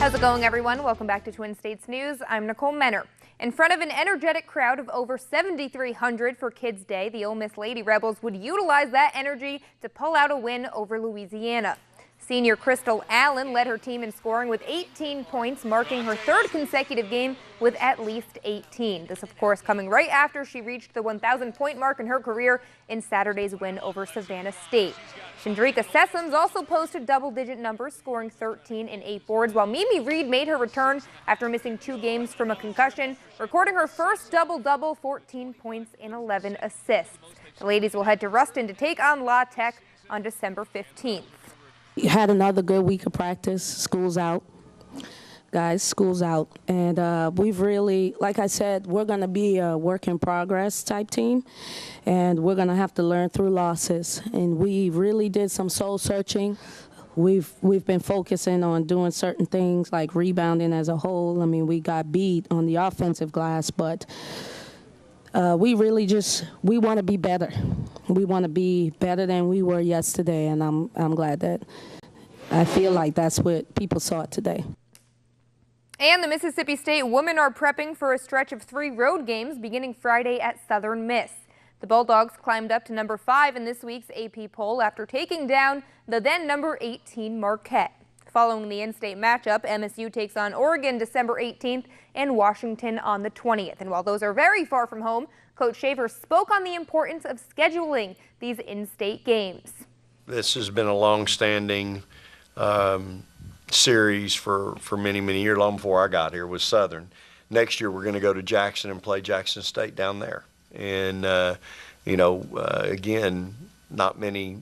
How's it going, everyone? Welcome back to Twin States News. I'm Nicole Menner. In front of an energetic crowd of over 7,300 for Kids Day, the Ole Miss Lady Rebels would utilize that energy to pull out a win over Louisiana. Senior Crystal Allen led her team in scoring with 18 points, marking her third consecutive game with at least 18. This, of course, coming right after she reached the 1,000-point mark in her career in Saturday's win over Savannah State. Chandrika Sessoms also posted double-digit numbers, scoring 13 and 8 boards, while Mimi Reed made her return after missing 2 games from a concussion, recording her first double-double, 14 points and 11 assists. The ladies will head to Ruston to take on La Tech on December 15th. Had another good week of practice. School's out. Guys, school's out. And we've really, like I said, we're going to be a work in progress type team. And we're going to have to learn through losses. And we really did some soul searching. We've been focusing on doing certain things like rebounding as a whole. I mean, we got beat on the offensive glass, but we really we want to be better. We want to be better than we were yesterday, and I'm glad that I feel like that's what people saw today. And the Mississippi State women are prepping for a stretch of 3 road games beginning Friday at Southern Miss. The Bulldogs climbed up to number 5 in this week's AP poll after taking down the then number 18 Marquette. Following the in-state matchup, MSU takes on Oregon December 18th and Washington on the 20th. And while those are very far from home, Coach Shaver spoke on the importance of scheduling these in-state games. This has been a long-standing series for many, many years, long before I got here, with Southern. Next year, we're going to go to Jackson and play Jackson State down there. And, again, not many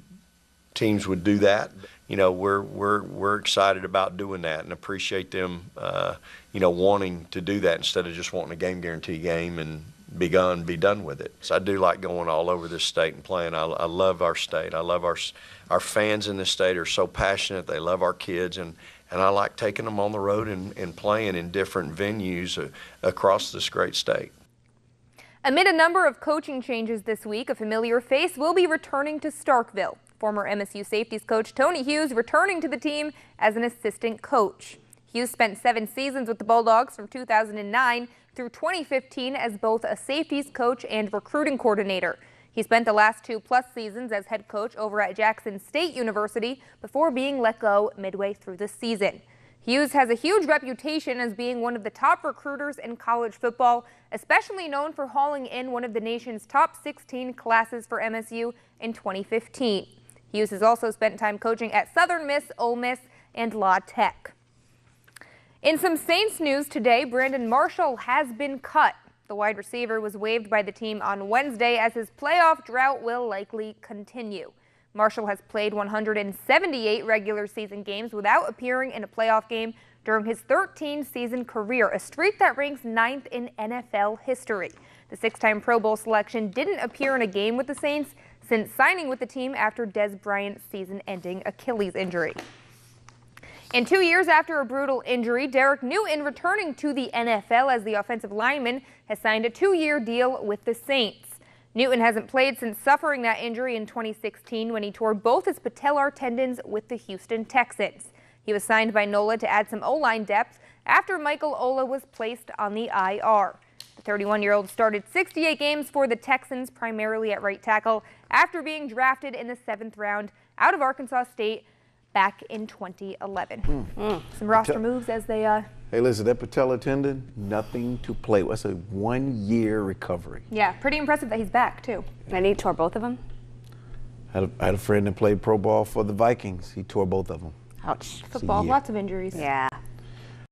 teams would do that. You know, we're excited about doing that and appreciate them, wanting to do that instead of just wanting a game guarantee game and be done with it. So I do like going all over this state and playing. I love our state. I love our fans in this state are so passionate. They love our kids, and I like taking them on the road and playing in different venues across this great state. Amid a number of coaching changes this week, a familiar face will be returning to Starkville. Former MSU safeties coach Tony Hughes returning to the team as an assistant coach. Hughes spent 7 seasons with the Bulldogs from 2009 through 2015 as both a safeties coach and recruiting coordinator. He spent the last 2+ seasons as head coach over at Jackson State University before being let go midway through the season. Hughes has a huge reputation as being one of the top recruiters in college football, especially known for hauling in one of the nation's top 16 classes for MSU in 2015. Hughes has also spent time coaching at Southern Miss, Ole Miss, and La Tech. In some Saints news today, Brandon Marshall has been cut. The wide receiver was waived by the team on Wednesday as his playoff drought will likely continue. Marshall has played 178 regular season games without appearing in a playoff game during his 13-season career, a streak that ranks 9th in NFL history. The 6-time Pro Bowl selection didn't appear in a game with the Saints since signing with the team after Dez Bryant's season-ending Achilles injury. And 2 years after a brutal injury, Derek Newton returning to the NFL as the offensive lineman has signed a 2-year deal with the Saints. Newton hasn't played since suffering that injury in 2016 when he tore both his patellar tendons with the Houston Texans. He was signed by NOLA to add some O-line depth after Michael Ola was placed on the IR. The 31-year-old started 68 games for the Texans, primarily at right tackle, after being drafted in the 7th round out of Arkansas State back in 2011. Some roster moves as they Hey, listen, that patella tendon, nothing to play with. That's a 1-year recovery. Yeah, pretty impressive that he's back, too. And he tore both of them? I had a friend that played pro ball for the Vikings. He tore both of them. Ouch. Football, lots of injuries. Yeah.